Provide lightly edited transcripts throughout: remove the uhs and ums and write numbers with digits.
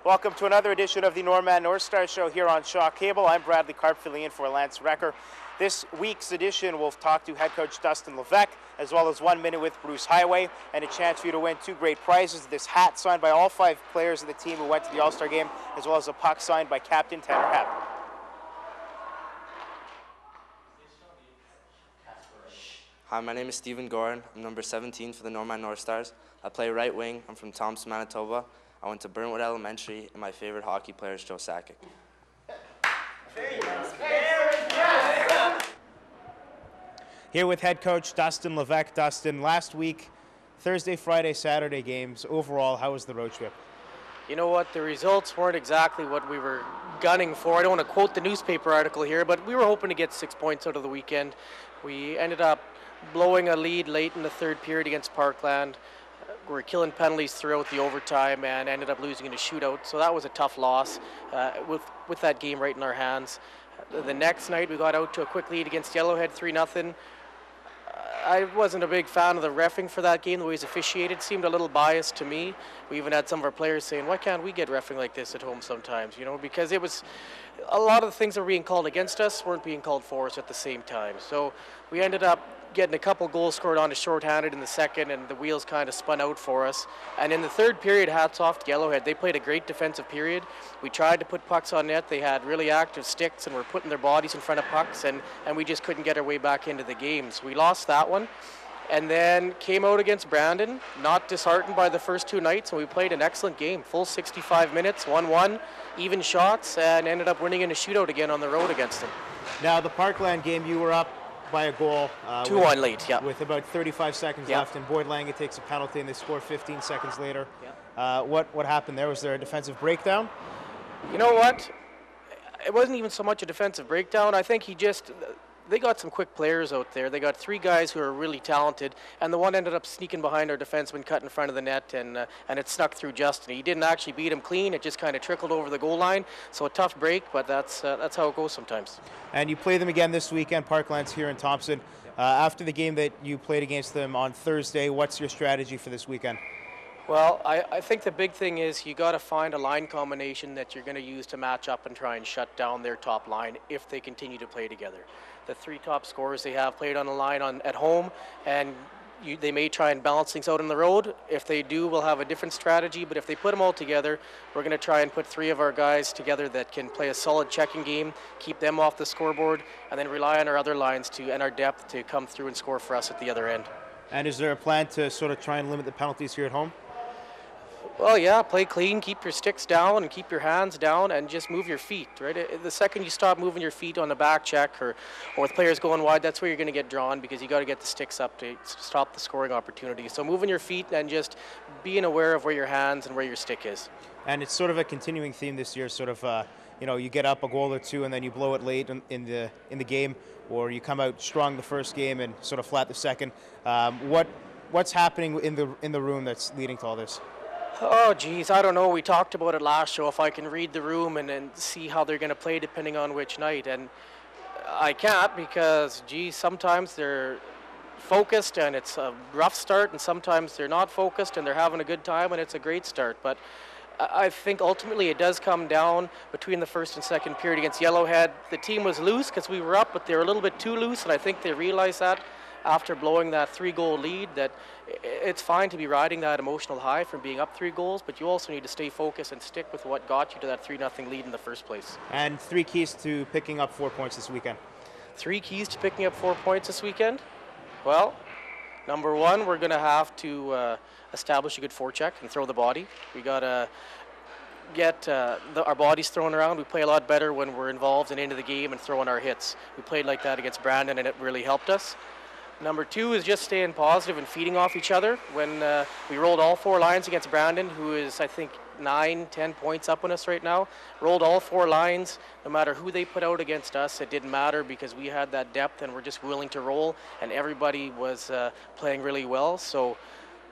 Welcome to another edition of the Northstars show here on Shaw Cable. I'm Bradley Karp filling in for Lance Recker. This week's edition, we'll talk to head coach Dustin Levesque, as well as 1 Minute with Bruce Highway, and a chance for you to win two great prizes. This hat signed by all 5 players of the team who went to the All-Star game, as well as a puck signed by Captain Tanner Hepp. Hi, my name is Stephen Goren. I'm number 17 for the Northstars. I play right wing. I'm from Thompson, Manitoba. I went to Burnwood Elementary, and my favorite hockey player is Joe Sakic. Here with head coach Dustin Levesque. Dustin, last week, Thursday, Friday, Saturday games, overall, how was the road trip? You know what, the results weren't exactly what we were gunning for. I don't want to quote the newspaper article here, but we were hoping to get 6 points out of the weekend. We ended up blowing a lead late in the third period against Parkland. We were killing penalties throughout the overtime and ended up losing in a shootout. So that was a tough loss with that game right in our hands. The next night we got out to a quick lead against Yellowhead, 3-0. I wasn't a big fan of the reffing for that game. The way it was officiated seemed a little biased to me. We even had some of our players saying, why can't we get reffing like this at home sometimes? You know, because it was a lot of the things that were being called against us weren't being called for us at the same time. So we ended up getting a couple goals scored on to shorthanded in the second, and the wheels kind of spun out for us. And in the third period, hats off to Yellowhead. They played a great defensive period. We tried to put pucks on net. They had really active sticks and were putting their bodies in front of pucks, and we just couldn't get our way back into the games. We lost that one, and then came out against Brandon, not disheartened by the first 2 nights, and we played an excellent game. Full 65 minutes, 1-1, even shots, and ended up winning in a shootout again on the road against them. Now, the Parkland game, you were up by a goal. 2-1 late, yeah. With about 35 seconds left, and Boyd Lange takes a penalty, and they score 15 seconds later. What happened there? Was there a defensive breakdown? You know what? It wasn't even so much a defensive breakdown. I think they got some quick players out there. They got 3 guys who are really talented, and the one ended up sneaking behind our defenseman, cut in front of the net, and it snuck through Justin. He didn't actually beat him clean. It just kind of trickled over the goal line. So a tough break, but that's how it goes sometimes. And you play them again this weekend. Parkland's here in Thompson. After the game that you played against them on Thursday, what's your strategy for this weekend? Well, I think the big thing is you got to find a line combination that you're going to use to match up and try and shut down their top line if they continue to play together. The 3 top scorers they have played on the line at home, and they may try and balance things out on the road. If they do, we'll have a different strategy, but if they put them all together, we're going to try and put 3 of our guys together that can play a solid checking game, keep them off the scoreboard, and then rely on our other lines and our depth to come through and score for us at the other end. And is there a plan to sort of try and limit the penalties here at home? Well, yeah, play clean, keep your sticks down and keep your hands down and just move your feet, right? The second you stop moving your feet on the back check or with players going wide, that's where you're going to get drawn because you got to get the sticks up to stop the scoring opportunity. So moving your feet and just being aware of where your hands and where your stick is. And it's sort of a continuing theme this year, sort of, you get up a goal or 2 and then you blow it late in the game, or you come out strong the first game and sort of flat the second. What's happening in the room that's leading to all this? Oh, geez, I don't know. We talked about it last show, if I can read the room and see how they're going to play depending on which night. And I can't because, geez, sometimes they're focused and it's a rough start, and sometimes they're not focused and they're having a good time and it's a great start. But I think ultimately it does come down between the first and second period against Yellowhead. The team was loose because we were up, but they were a little bit too loose, and I think they realized that after blowing that 3-goal lead, that it's fine to be riding that emotional high from being up 3 goals, but you also need to stay focused and stick with what got you to that 3-0 lead in the first place. And 3 keys to picking up 4 points this weekend. 3 keys to picking up 4 points this weekend? Well, number 1, we're going to have to establish a good forecheck and throw the body. We got to get our bodies thrown around. We play a lot better when we're involved and into the game and throwing our hits. We played like that against Brandon, and it really helped us. Number 2 is just staying positive and feeding off each other. When we rolled all 4 lines against Brandon, who is, I think, 9-10 points up on us right now, rolled all 4 lines. No matter who they put out against us, it didn't matter because we had that depth and we're just willing to roll, and everybody was playing really well. So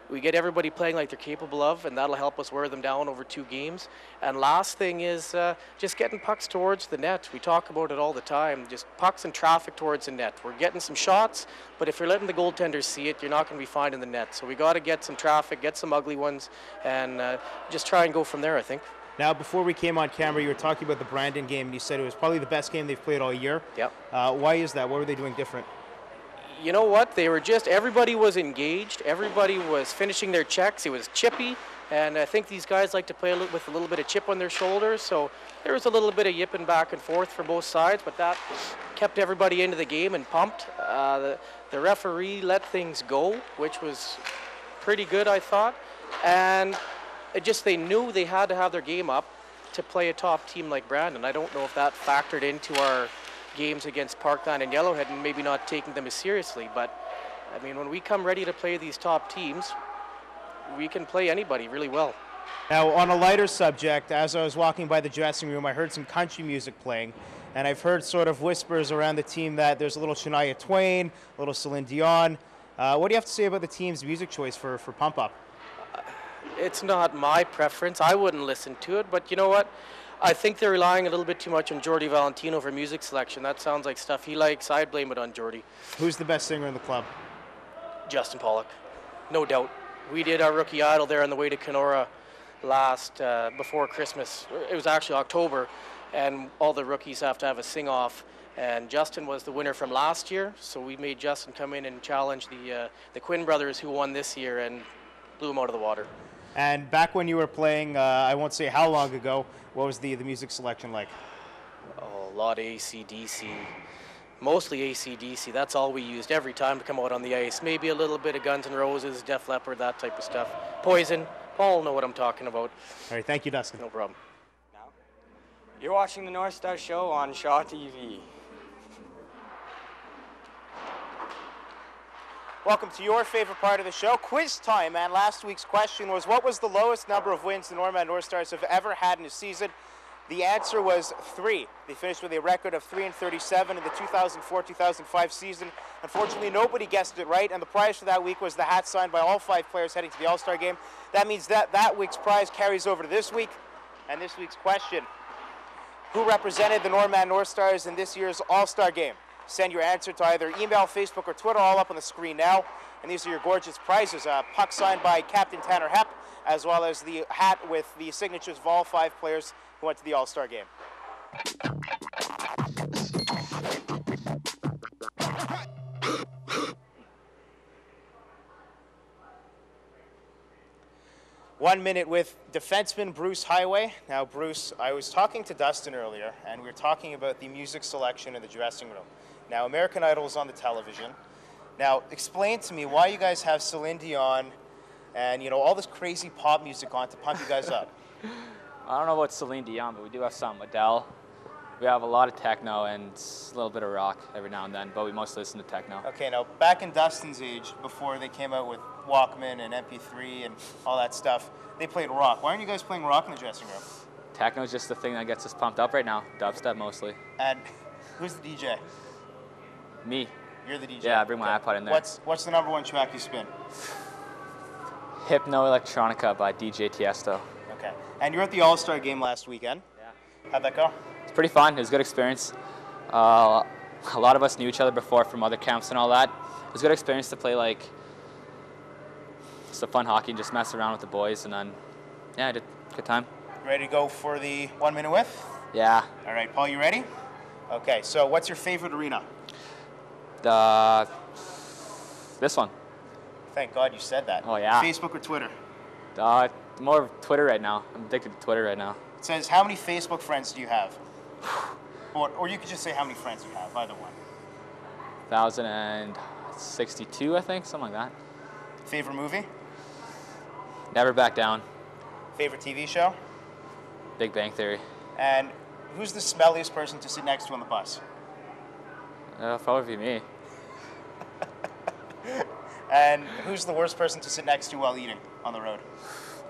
we get everybody playing like they're capable of, and that'll help us wear them down over 2 games. And last thing is just getting pucks towards the net. We talk about it all the time, just pucks and traffic towards the net. We're getting some shots, but if you're letting the goaltenders see it, you're not going to be finding the net. So we got to get some traffic, get some ugly ones, and just try and go from there, I think. Now, before we came on camera, you were talking about the Brandon game, and you said it was probably the best game they've played all year. Yep. Why is that? What were they doing different? You know what? Everybody was engaged. Everybody was finishing their checks. It was chippy. And I think these guys like to play with a little bit of chip on their shoulders. So there was a little bit of yipping back and forth for both sides, but that kept everybody into the game and pumped. The referee let things go, which was pretty good, I thought. And they knew they had to have their game up to play a top team like Brandon. I don't know if that factored into our games against Parkland and Yellowhead and maybe not taking them as seriously. But, I mean, when we come ready to play these top teams, we can play anybody really well. Now, on a lighter subject, as I was walking by the dressing room, I heard some country music playing, and I've heard sort of whispers around the team that there's a little Shania Twain, a little Celine Dion. What do you have to say about the team's music choice for Pump Up? It's not my preference. I wouldn't listen to it, but you know what? I think they're relying a little bit too much on Jordy Valentino for music selection. That sounds like stuff he likes. I'd blame it on Jordy. Who's the best singer in the club? Justin Pollock, no doubt. We did our rookie idol there on the way to Kenora before Christmas. It was actually October, and all the rookies have to have a sing-off. And Justin was the winner from last year, so we made Justin come in and challenge the Quinn brothers who won this year and blew him out of the water. And back when you were playing, I won't say how long ago, what was the music selection like? Oh, a lot of AC/DC. Mostly AC/DC. That's all we used every time to come out on the ice. Maybe a little bit of Guns N' Roses, Def Leppard, that type of stuff. Poison. Paul will know what I'm talking about. All right, thank you, Dustin. No problem. Now, you're watching the Northstars show on Shaw TV. Welcome to your favorite part of the show, quiz time. And last week's question was, what was the lowest number of wins the Northern Northstars have ever had in a season? The answer was 3. They finished with a record of 3-37 in the 2004-2005 season. Unfortunately, nobody guessed it right, and the prize for that week was the hat signed by all 5 players heading to the All-Star game. That means that week's prize carries over to this week. And this week's question, who represented the Northern Northstars in this year's All-Star game? Send your answer to either email, Facebook, or Twitter, all up on the screen now. And these are your gorgeous prizes. A puck signed by Captain Tanner Hepp, as well as the hat with the signatures of all 5 players who went to the All-Star game. One minute with defenseman Bruce Highway. Now, Bruce, I was talking to Dustin earlier, and we were talking about the music selection in the dressing room. Now, American Idol is on the television. Now, explain to me why you guys have Celine Dion and, you know, all this crazy pop music on to pump you guys up. I don't know about Celine Dion, but we do have some. Adele. We have a lot of techno and a little bit of rock every now and then, but we mostly listen to techno. Okay, now, back in Dustin's age, before they came out with Walkman and MP3 and all that stuff, they played rock. Why aren't you guys playing rock in the dressing room? Techno is just the thing that gets us pumped up right now. Dubstep mostly. And who's the DJ? Me. You're the DJ? Yeah, I bring my iPod in there. What's the #1 track you spin? Hypno Electronica by DJ Tiesto. Okay. And you were at the All-Star game last weekend. Yeah. How'd that go? It's pretty fun. It was a good experience. A lot of us knew each other before from other camps and all that. It was a good experience to play like some fun hockey and just mess around with the boys, and then yeah, I did a good time. Ready to go for the 1 minute with? Yeah. All right, Paul, you ready? Okay, so what's your favorite arena? This one. Thank God you said that. Oh yeah. Facebook or Twitter? More of Twitter right now. I'm addicted to Twitter right now. It says, how many Facebook friends do you have? or you could just say how many friends you have, either one. 1,062, I think, something like that. Favorite movie? Never Back Down. Favorite TV show? Big Bang Theory. And who's the smelliest person to sit next to on the bus? It'll probably be me. And who's the worst person to sit next to while eating on the road?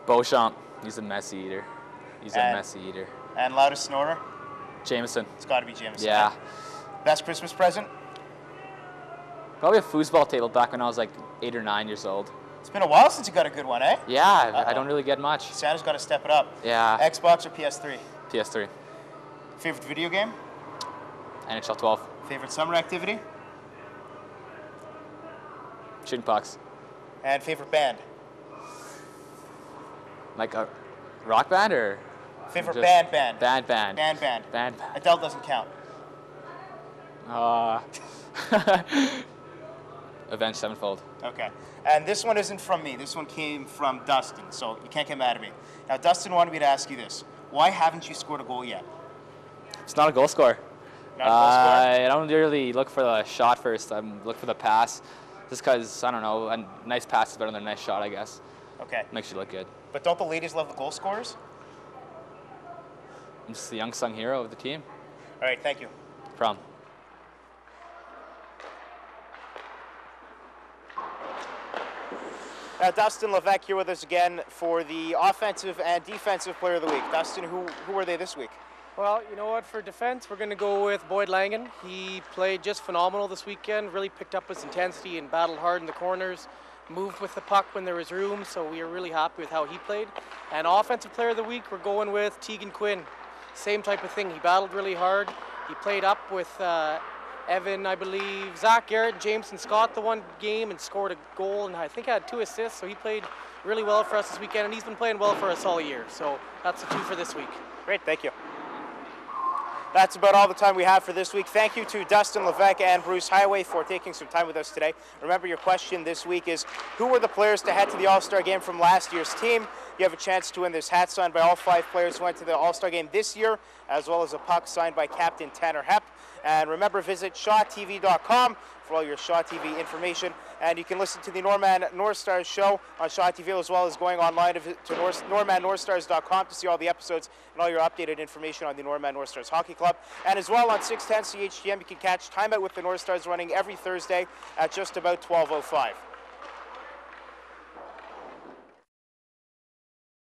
Beauchamp. He's a messy eater. And loudest snorer? Jameson. It's got to be Jameson. Yeah. Best Christmas present? Probably a foosball table back when I was like 8 or 9 years old. It's been a while since you got a good one, eh? Yeah, I don't really get much. Santa's got to step it up. Yeah. Xbox or PS3? PS3. Favorite video game? NHL 12. Favorite summer activity? Shooting pucks. And favorite band? Like a rock band or? Favorite Just band? Band. Band. Adele doesn't count. Avenged Sevenfold. Okay. And this one isn't from me. This one came from Dustin, so you can't get mad at me. Now, Dustin wanted me to ask you this. Why haven't you scored a goal yet? It's not a goal scorer. Not a goal scorer? I don't really look for the shot first. I look for the pass. Just because, I don't know, a nice pass is better than a nice shot, I guess. Okay. Makes you look good. But don't the ladies love the goal scorers? I'm just the unsung hero of the team. All right, thank you. No problem. Now, Dustin Levesque here with us again for the Offensive and Defensive Player of the Week. Dustin, who were they this week? Well, you know what, for defense, we're going to go with Boyd Langan. He played just phenomenal this weekend, really picked up his intensity and battled hard in the corners, moved with the puck when there was room, so we are really happy with how he played. And Offensive Player of the Week, we're going with Tegan Quinn. Same type of thing. He battled really hard. He played up with Evan, I believe, Zach Garrett, Jameson Scott the one game and scored a goal, and I think had 2 assists, so he played really well for us this weekend, and he's been playing well for us all year. So that's the 2 for this week. Great, thank you. That's about all the time we have for this week. Thank you to Dustin Levesque and Bruce Highway for taking some time with us today. Remember, your question this week is, who were the players to head to the All-Star game from last year's team? You have a chance to win this hat signed by all 5 players who went to the All-Star game this year, as well as a puck signed by Captain Tanner Hepp. And remember, visit ShawTV.com for all your Shaw TV information. And you can listen to the Norman Northstars show on Shaw TV, as well as going online to NormanNorthstars.com to see all the episodes and all your updated information on the Norman Northstars Hockey Club. And as well on 610 CHGM, you can catch Time Out with the Northstars running every Thursday at just about 12:05.